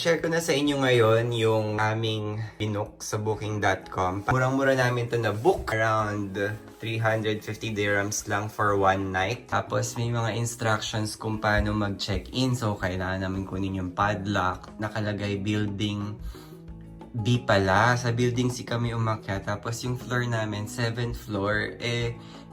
I-share ko na sa inyo ngayon yung aming binook sa booking.com. Murang-mura namin to na book. Around 350 dirhams lang for one night. Tapos may mga instructions kung paano mag-check-in. So kailangan namin kunin yung padlock. Nakalagay building B pala. Sa building C kami umakyat. Tapos yung floor namin, 7th floor.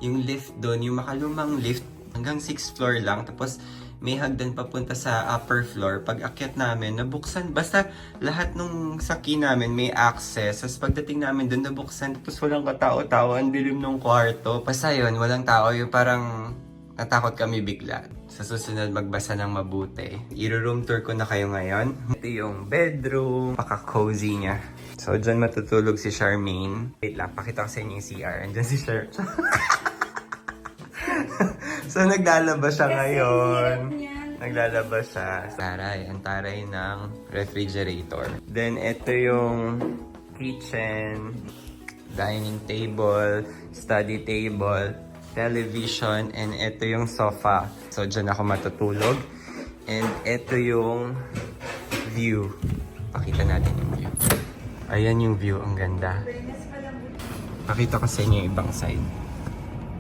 Yung lift doon, yung makalumang lift, hanggang 6th floor lang. Tapos may hagdan papunta sa upper floor. Pag akyat namin, nabuksan. Basta lahat nung saki namin may access. Tapos pagdating namin doon, nabuksan. Tapos walang katao-tao. Ang dilim ng kwarto. Basta yun, walang tao. Yung parang natakot kami bigla. Sa susunod, magbasa ng mabuti. I-room tour ko na kayo ngayon. Ito yung bedroom. Paka-cozy niya. So, dyan matutulog si Charmaine. Wait lang, pakita ko sa inyo yung CR. Andyan si Charmaine. So, naglalabas siya ngayon. Naglalabas siya. Taray, ang taray ng refrigerator. Then, ito yung kitchen, dining table, study table, television, and ito yung sofa. So, dyan ako matutulog. And ito yung view. Pakita natin yung view. Ayan yung view, ang ganda. Pakita ko sa inyo yung ibang side.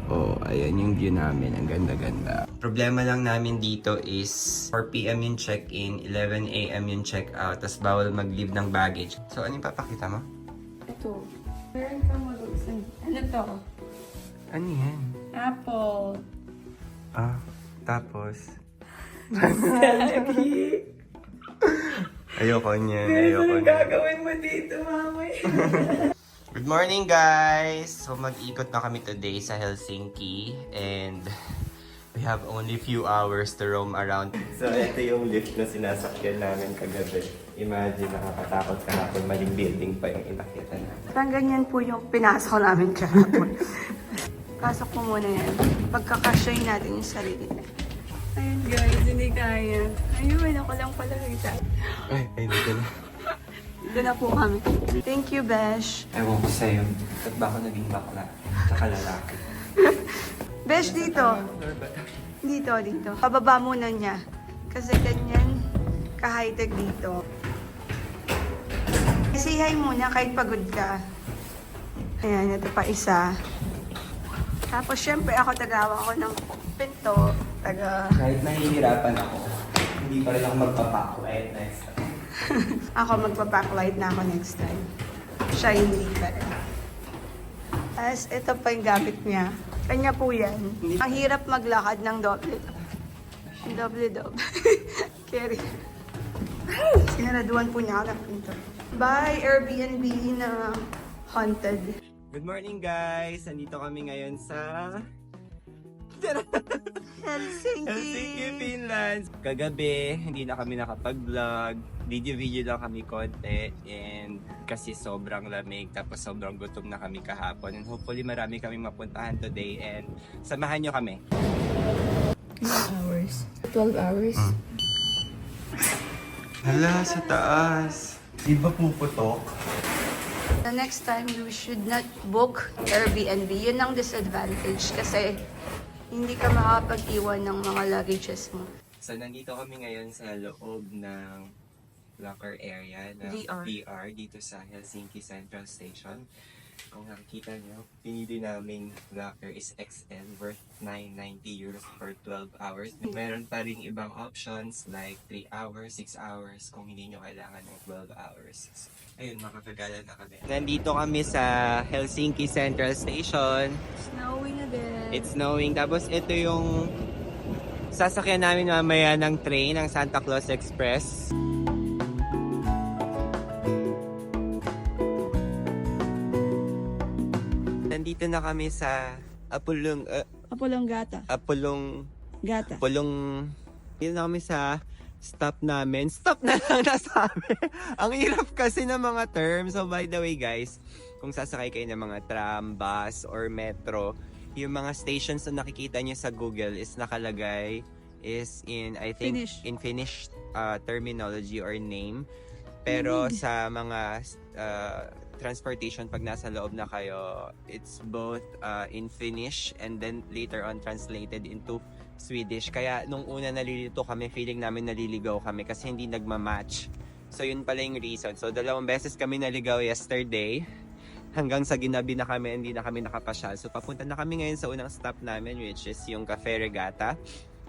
Oh, ayan yung view namin. Ang ganda-ganda. Problema lang namin dito is 4 PM yung check-in, 11 AM yung check-out, tapos bawal mag-leave ng baggage. So, ano yung papakita mo? Ito. Meron kang mag-uusap. Ano to? Ano yan? Apple. Ah, tapos? Ayoko niyan. Ayoko niyan. Gagawin mo dito, mamay. Good morning, guys! So, mag-ikot na kami today sa Helsinki and we have only few hours to roam around. So, ito yung lift na sinasakyan namin kagabi. Imagine, nakakatakot kahapon, maling building pa yung inakyatan namin. Parang ganyan po yung pinasok namin kahapon. Pasok po muna yan. Pagkakasyoy natin yung sarili. Ayun guys, hindi kaya. Ayun, ako lang pala kita. Ay, dito na. Dito na po kami. Thank you, Besh. Ewan ko sa'yo. Ba't ba ako naging bakla? Tsaka lalaki. Besh, dito. Dito. Pababa muna niya. Kasi ganyan, ka-high-tech dito. Say hi muna kahit pagod ka. Ayan, ito pa isa. Tapos, syempre, ako tagawa ko ng pinto. Kahit nahihirapan ako, hindi pa rin ako magpapakulit next time. Ako magpa-backlight na ako next time. Siya hindi pa rin. Tapos, ito pa yung gamit niya. Kanya po yan. Ang hirap maglakad ng doble. Doble. Carry. Sinaraduan po niya ako ng pinto. Bye, Airbnb na haunted. Good morning, guys! Nandito kami ngayon sa Helsinki, Finland. Kagabi, hindi na kami nakapag-vlog. Video lang kami konti. And kasi sobrang lamig. Tapos sobrang gutom na kami kahapon. And hopefully marami kaming mapuntahan today. And samahan nyo kami. 12 hours. Hala, sa taas. Di ba puputok? The next time, you should not book Airbnb. Yun ang disadvantage kasi hindi ka makapag-iwan ng mga luggages mo. So, nandito kami ngayon sa loob ng locker area ng VR. VR dito sa Helsinki Central Station. Kung nakikita nyo, pinili naming locker is XL worth 990 euros for 12 hours. Meron pa rin ibang options like 3 hours, 6 hours kung hindi nyo kailangan ng 12 hours. Ayun, makakagala na kami. Nandito kami sa Helsinki Central Station. Snowing na din. It's snowing. Tapos ito yung sasakyan namin mamaya ng train, ng Santa Claus Express. Nandito na kami sa Apulong Gata. dito na kami sa stop namin. Stop na lang nasabi. Ang hirap kasi ng mga terms. So by the way guys, kung sasakay kayo ng mga tram, bus, or metro, yung mga stations na nakikita nyo sa Google is nakalagay is in, I think, in Finnish terminology or name. Pero sa mga transportation, pag nasa loob na kayo, it's both in Finnish and then later on translated into Swedish. Kaya nung una nalilito kami, feeling namin naliligaw kami kasi hindi nagmamatch So yun pala yung reason. So 2 beses kami naligaw yesterday. Hanggang sa ginabi na kami, hindi na kami nakapasyal. So papunta na kami ngayon sa unang stop namin, which is yung Cafe Regatta.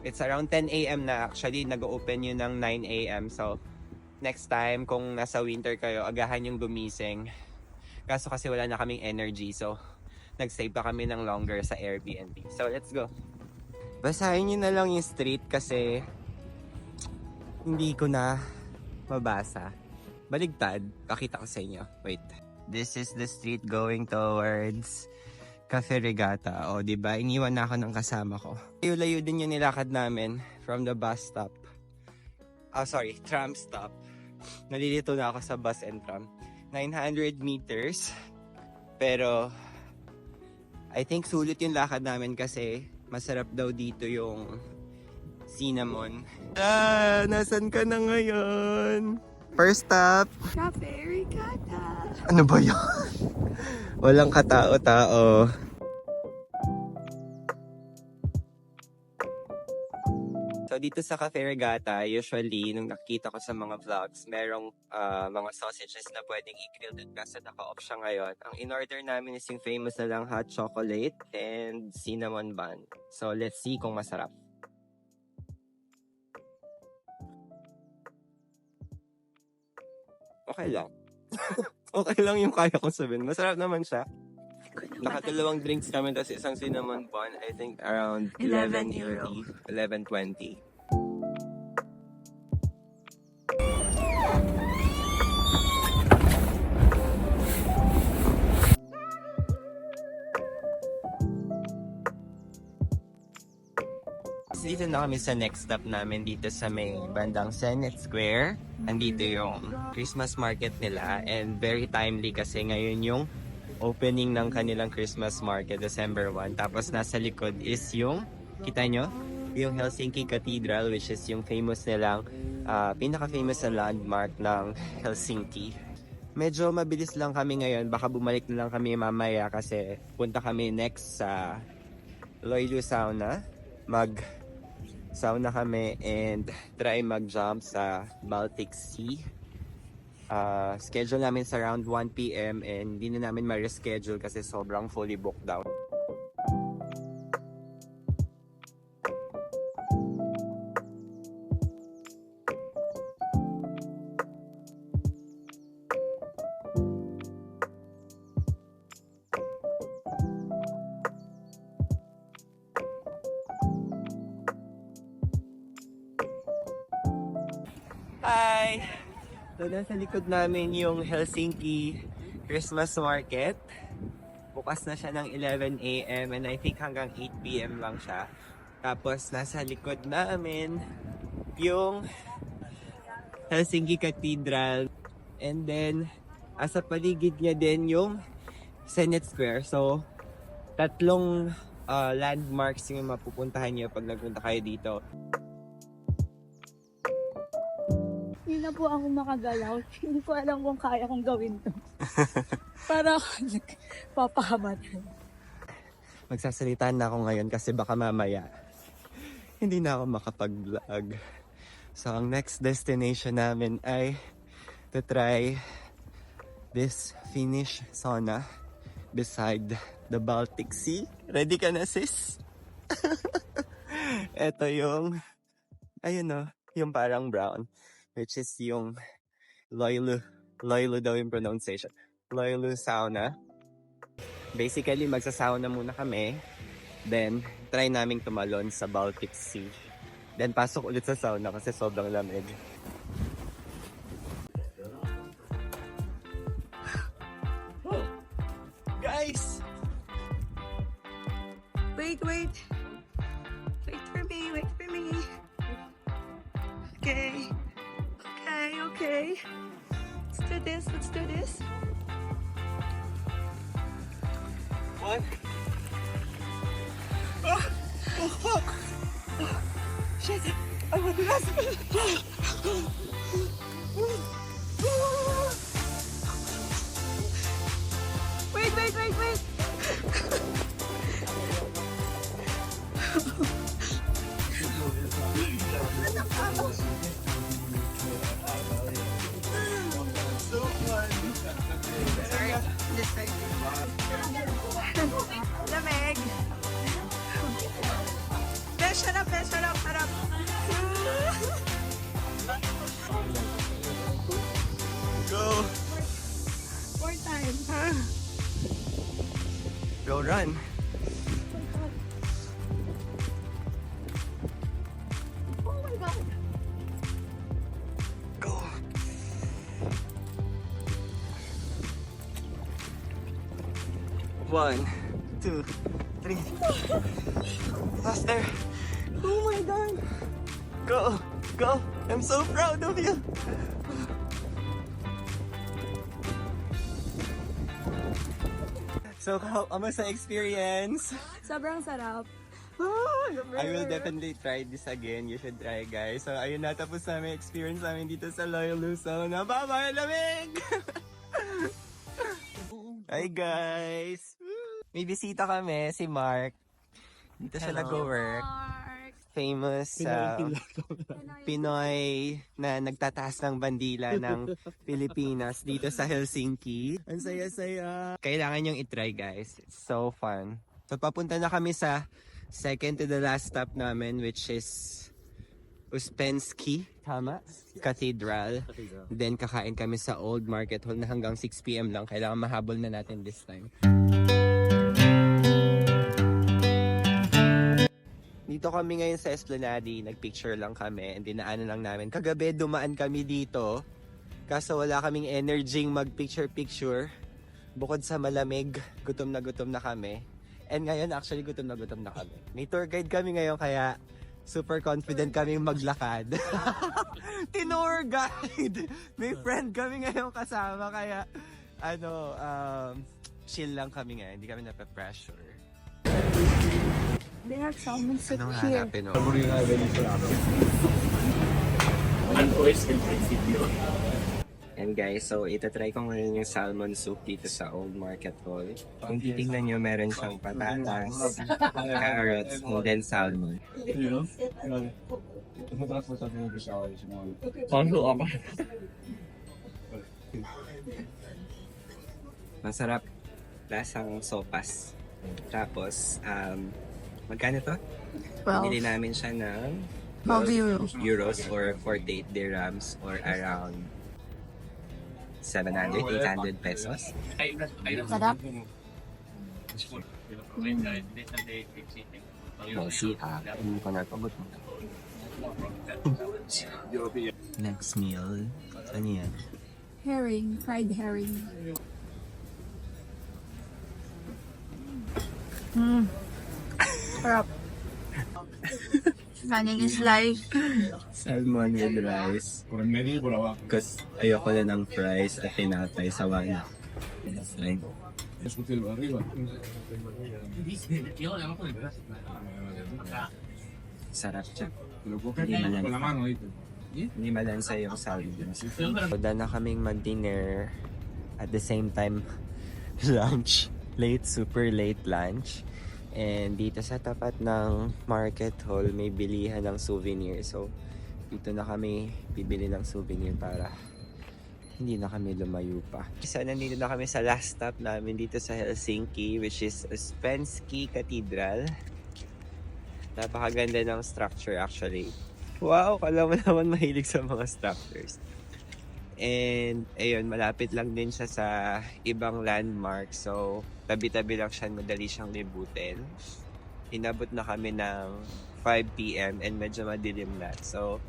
It's around 10 a.m. na. Actually, nag-open yun ng 9 a.m. So next time, kung nasa winter kayo, agahan yung gumising. Kaso kasi wala na kaming energy. So nag-stay pa kami ng longer sa Airbnb. So let's go. Basahin nyo na lang yung street kasi hindi ko na mabasa. Baligtad. Pakita ko sa inyo. Wait. This is the street going towards Cafe Regatta. O, diba? Iniwan na ako ng kasama ko. Layo-layo din yung nilakad namin from the bus stop. Tram stop. Nalilito na ako sa bus and tram. 900 meters. Pero, I think sulit yung lakad namin kasi masarap daw dito yung cinnamon. Nasan ka na ngayon? First stop. Cafe Regatta. Ano ba yun? Walang katao-tao. So dito sa Cafe Regatta, usually nung nakita ko sa mga vlogs, merong mga sausages na pwedeng i-grill din kasi naka-off siya ngayon. Ang in-order namin is yung famous na lang hot chocolate and cinnamon bun. So let's see kung masarap. Okay lang. Okay lang yung kaya kong sabihin. Masarap naman siya. Nakadalawang drinks kami tapos isang cinnamon bun. I think around 11 euro. 11.20. Dito na kami sa next stop namin dito sa may bandang Senate Square. Andito yung Christmas market nila and very timely kasi ngayon yung opening ng kanilang Christmas market, December 1. Tapos nasa likod is yung, kita nyo? Yung Helsinki Cathedral, which is yung famous nilang, pinaka-famous na landmark ng Helsinki. Medyo mabilis lang kami ngayon, baka bumalik na lang kami mamaya kasi punta kami next sa Loilu Sauna. Sauna kami and try mag-jump sa Baltic Sea. Schedule namin sa around 1 p.m. and hindi na namin ma-reschedule kasi sobrang fully booked daw. Hi! So, nasa likod namin yung Helsinki Christmas Market. Bukas na siya ng 11 a.m. and I think hanggang 8 p.m. lang siya. Tapos, nasa likod namin yung Helsinki Cathedral. And then, asa paligid niya din yung Senate Square. So, 3 landmarks yung mapupuntahan niyo pag nagpunta kayo dito. Hindi na po ako makagalaw. Hindi ko alam kung kaya kong gawin to. Para ako nagpapahamatan. Magsasalita na ako ngayon kasi baka mamaya hindi na ako makapag-vlog. So, ang next destination namin ay to try this Finnish sauna beside the Baltic Sea. Ready ka na, sis? Ito yung, ayun o, yung parang brown. Which is yung Loilu daw yung pronunciation. Loilu sauna. Basically, magsasauna muna kami. Then, try naming tumalon sa Baltic Sea. Then, pasok ulit sa sauna kasi sobrang lamig. Oh, guys! Wait. Wait for me. Okay. Let's do this. What? Shit! I want to rest. Wait. this side. Lamig. Sarap. Go! 4 times. Go run! Oh my God. Go! One, two, three. Faster! Oh my God. Go! I'm so proud of you! So, kamusta experience? Sobrang sarap. I will definitely try this again. You should try, guys. So, ayun na. Tapos namin experience namin dito sa Loyal Luzon. Bye-bye, lamig! Hi, guys! May bisita kami, si Mark. Dito siya nag-work. Famous Pinoy na nagtataas ng bandila ng Pilipinas dito sa Helsinki. Ang saya-saya. Kailangan yung itry, guys. It's so fun. So, papunta na kami sa second to the last stop namin, which is Uspensky. Tama? Cathedral. Then, kakain kami sa Old Market Hall na hanggang 6 p.m. lang. Kailangan mahabol na natin this time. Dito kami ngayon sa Esplanade, nagpicture lang kami, and dinaanan lang namin. Kagabi, dumaan kami dito, kaso wala kaming energy mag-picture-picture. Bukod sa malamig, gutom na kami. And ngayon, actually, gutom na kami. May tour guide kami ngayon, kaya super confident kami maglakad. Tinur guide! May friend kami ngayon kasama, kaya chill lang kami ngayon, hindi kami nape-pressure. They have salmon soup Anong here. hanapin, no? And guys, so itatry ko ngayon yung salmon soup dito sa Old Market Hall. Kung titignan nyo, meron siyang patatas, carrots, and then salmon. Masarap. Lasang sopas. Tapos, magkano to? Bili namin siya ng 12 euros or 48 dirhams or around 700-800 pesos. Sarap. Hindi ko na pabot. Next meal. Ano yan? Herring. Fried herring. Sarap. Running is life. Salmon with rice. Because ayoko na ng fries at tinapay sa wala. That's right. Sarap siya. Hindi malansa yung salmon. So, na kaming mag-dinner at the same time lunch. Super late lunch. And dito sa tapat ng Market Hall, may bilihan ng souvenir. So, dito na kami bibili ng souvenir para hindi na kami lumayo pa. So, nandito na kami sa last stop namin dito sa Helsinki, which is Uspensky Cathedral. Napakaganda ng structure actually. Wow, kala mo naman mahilig sa mga structures. And, ayun, malapit lang din siya sa ibang landmark. So, tabi-tabi lang siya, madali siyang libutin. Inabot na kami ng 5 p.m. and medyo madilim na. So,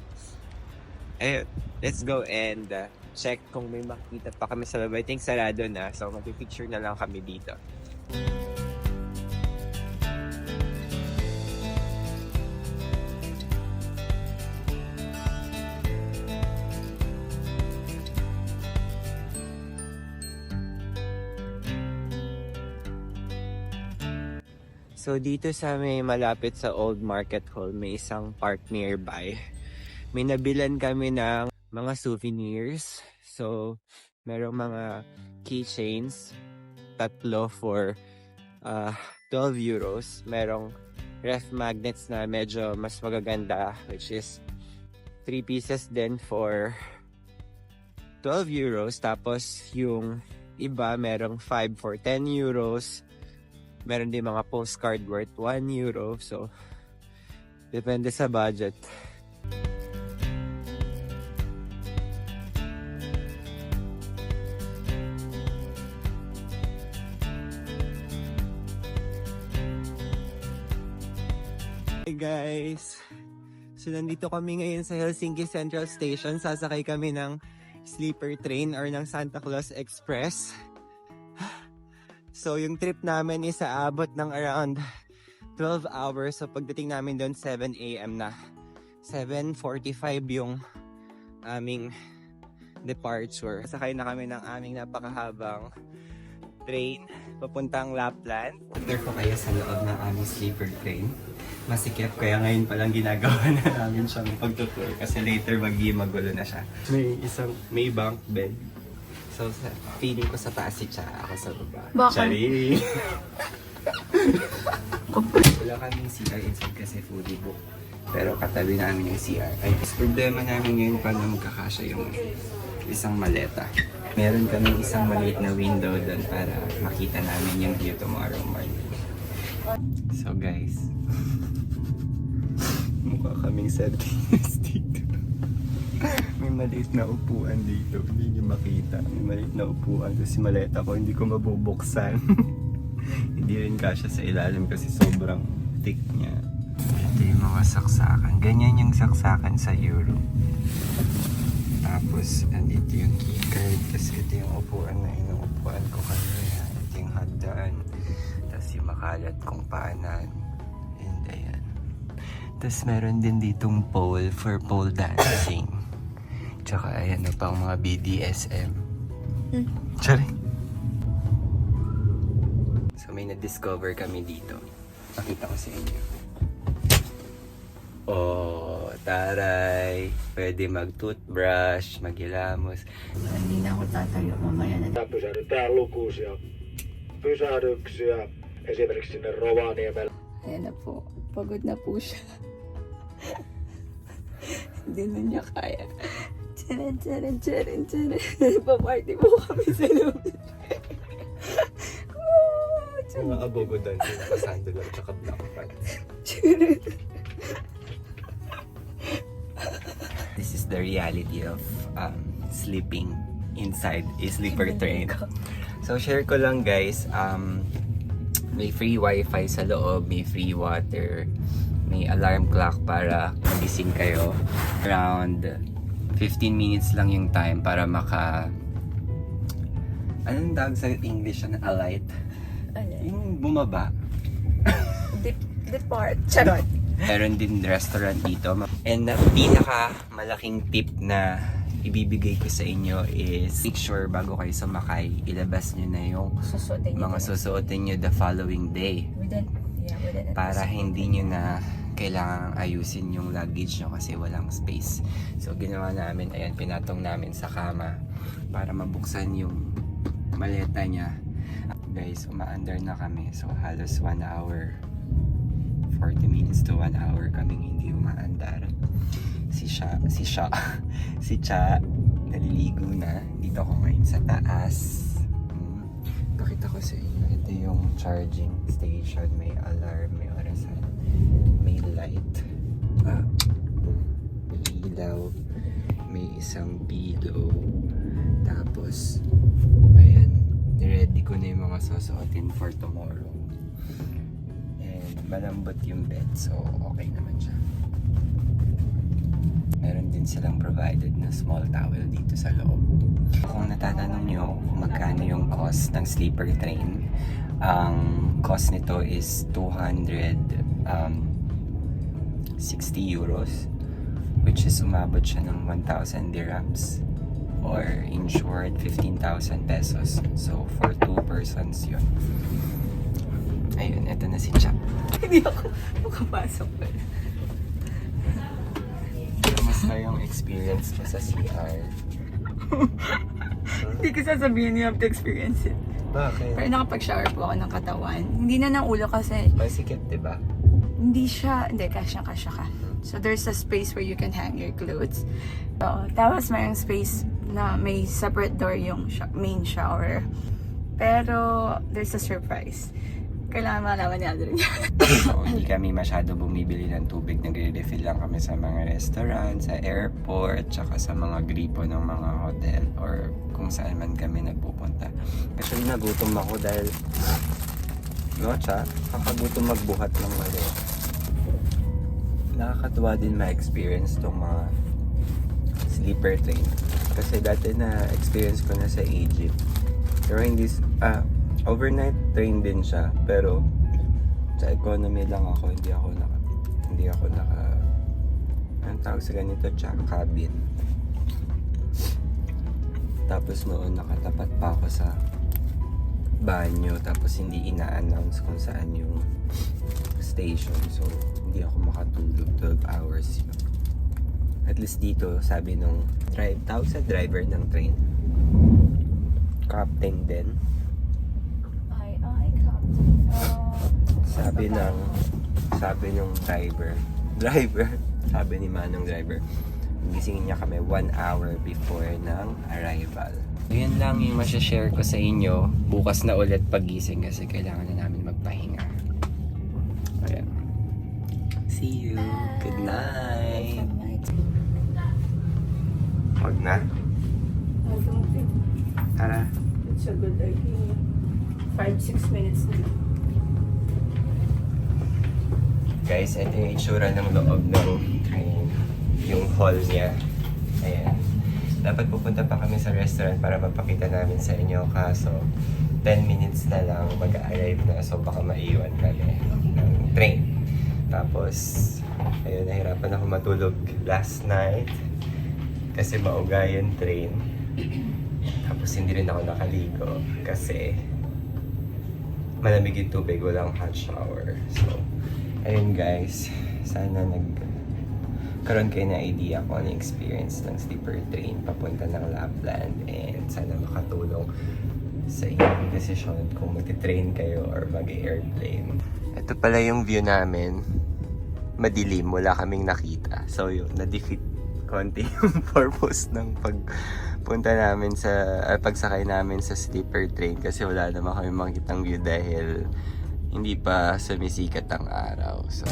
ayun, let's go and check kung may makita pa kami sa loob. I think sarado na. So, mag-picture na lang kami dito. So dito sa may malapit sa Old Market Hall, may isang park nearby. May nabilan kami ng mga souvenirs. So merong mga keychains, tatlo for 12 euros. Merong ref magnets na medyo mas magaganda, which is 3 pieces din for 12 euros. Tapos yung iba merong 5 for 10 euros. Meron din mga postcard worth 1 euro. So, depende sa budget. Hey guys! So nandito kami ngayon sa Helsinki Central Station. Sasakay kami ng sleeper train or ng Santa Claus Express. So yung trip namin is aabot ng around 12 hours. So pagdating namin doon 7 AM na. 7:45 yung aming departure. Sakay na kami ng aming napakahabang train papuntang Lapland. Under ko kayo sa loob ng aming sleeper train. Masikip, kaya ngayon palang ginagawa na namin siyang pagtutur kasi later magulo na siya. May bunk bed. So, feeling ko sa taas si Cha, ako sa baba. Baka. Chari! Wala kaming CR inside kasi fully booked. Pero katabi namin yung CR. Ay, problema namin ngayon paano magkakasya yung isang maleta. Meron kaming isang maliit na window doon para makita namin yung view tomorrow morning. So guys, mukha kaming sardines dito. May maliit na upuan dito, hindi nyo makita. May maliit na upuan. Tapos si maleta ko, hindi ko mabubuksan. Hindi rin kasya sa ilalim kasi sobrang thick niya. Ito yung mga saksakan. Ganyan yung saksakan sa Euro. Tapos, andito yung keycard. Tapos ito yung upuan na inuupuan ko kanina. Ito yung hagdan. Tapos yung makalat kong paanan. And ayan. Tapos meron din ditong pole for pole dancing. Tsaka ayan na pang mga BDSM. Tsari. So may na-discover kami dito. Pakita ko sa inyo. Oh, taray. Pwede mag-toothbrush, mag-ilamos. Hindi na ako tatayo mamaya na. Pysähdytään lukuisia pysähdyksiä, esimerkiksi sinne Rovaniemelle. Ayan na po. Pagod na po siya. Hindi na niya kaya. Tcharan, tcharan, tcharan, tcharan. Paparty po kami sa loob. Mga abogo dancing, nakasando lang, tsaka black pants. This is the reality of sleeping inside a sleeper train. So share ko lang guys, may free wifi sa loob, may free water, may alarm clock para magising kayo. Around 15 minutes lang yung time para anong tawag sa English na alight? Yung bumaba. Depart. Charot. Meron din restaurant dito. And the pinaka malaking tip na ibibigay ko sa inyo is make sure bago kayo sumakay, ilabas nyo na yung mga susuotin nyo the following day. Para hindi nyo na kailangang ayusin yung luggage nyo kasi walang space. So ginawa namin, ayan, pinatong namin sa kama para mabuksan yung maleta niya. Guys, umaandar na kami. So halos 1 hour 40 minutes to 1 hour kaming hindi umaandar. Si Cha naliligo na. Dito ako ngayon sa taas. Pakita ko sa inyo. Ito yung charging station. May alarm, may orasan, may light, may ilaw, may isang pillow. Tapos, ayan, ready ko na yung mga susuotin for tomorrow. Malambot yung bed, so okay naman siya. Meron din silang provided na small towel dito sa loob. Kung natatanong nyo kung magkano yung cost ng sleeper train, ang cost nito is 260 euros, which is umabot siya ng 1,000 dirhams, or in short, 15,000 pesos. So for 2 persons yun. Ayun, eto na si Cha. Hindi ako makapasok pa. Kamusta yung experience mo sa CR? Hindi ko sasabihin, you have to experience it. Bakit? Pero nakapag-shower po ako ng katawan. Hindi na ng ulo kasi Masikip, diba? hindi, kasya ka. So there's a space where you can hang your clothes. So, tapos mayroong space na may separate door yung main shower. Pero there's a surprise. Kailangan malaman ni Aldrin yan. So, hindi kami masyado bumibili ng tubig. Nagre-refill lang kami sa mga restaurant, sa airport, tsaka sa mga gripo ng mga hotel or kung saan man kami nagpupunta. Actually, nagutom ako dahil kakagutom magbuhat ng mali. Nakakatuwa din ma-experience tong mga sleeper train. Kasi dati na-experience ko na sa Egypt. Pero hindi, overnight train din siya. Pero sa economy lang ako, hindi ako naka anong tawag sa ganito, cabin. Tapos noon nakatapat pa ako sa banyo, tapos hindi ina-announce kung saan yung station. So, hindi ako makatulog 12 hours. At least dito, sabi nung tawag sa driver ng train, captain din. Sabi nung driver, sabi ni Manong driver, gisingin niya kami 1 hour before ng arrival. Yun lang yung masashare ko sa inyo. Bukas na ulit pagising kasi kailangan na namin magpahinga. Ayan. See you. Good night. Wag na. I don't think Tara. it's a good idea. 5-6 minutes na. Guys, ito yung itsura ng loob ng train. Yung hall niya. Ayan. Dapat pupunta pa kami sa restaurant para mapakita namin sa inyo. Kaso, 10 minutes na lang mag-arrive na. So, baka maiwan kami ng train. Tapos, ayun, nahirapan ako matulog last night. Kasi mauga yung train. Tapos, hindi rin ako nakaligo. Kasi, malamig yung tubig. Walang hot shower. So, ayun guys, sana nagkaroon kayo ng idea kung ano yung experience ng sleeper train papunta ng Lapland and sana makatulong sa inyong desisyon kung mag-train kayo or mag-airplane. Ito pala yung view namin. Madilim, wala kaming nakita. So yun, na-defeat konti yung purpose ng pagpunta namin sa, pagsakay namin sa sleeper train kasi wala naman kami makitang view dahil hindi pa sumisikat ang araw. So,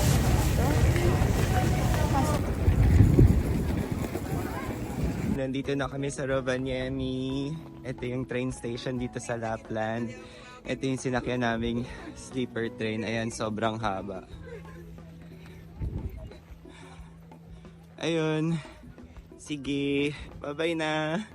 nandito na kami sa Rovaniemi. Ito yung train station dito sa Lapland. Ito yung sinakyan naming sleeper train. Ayan, sobrang haba. Ayun. Sige, bye-bye na.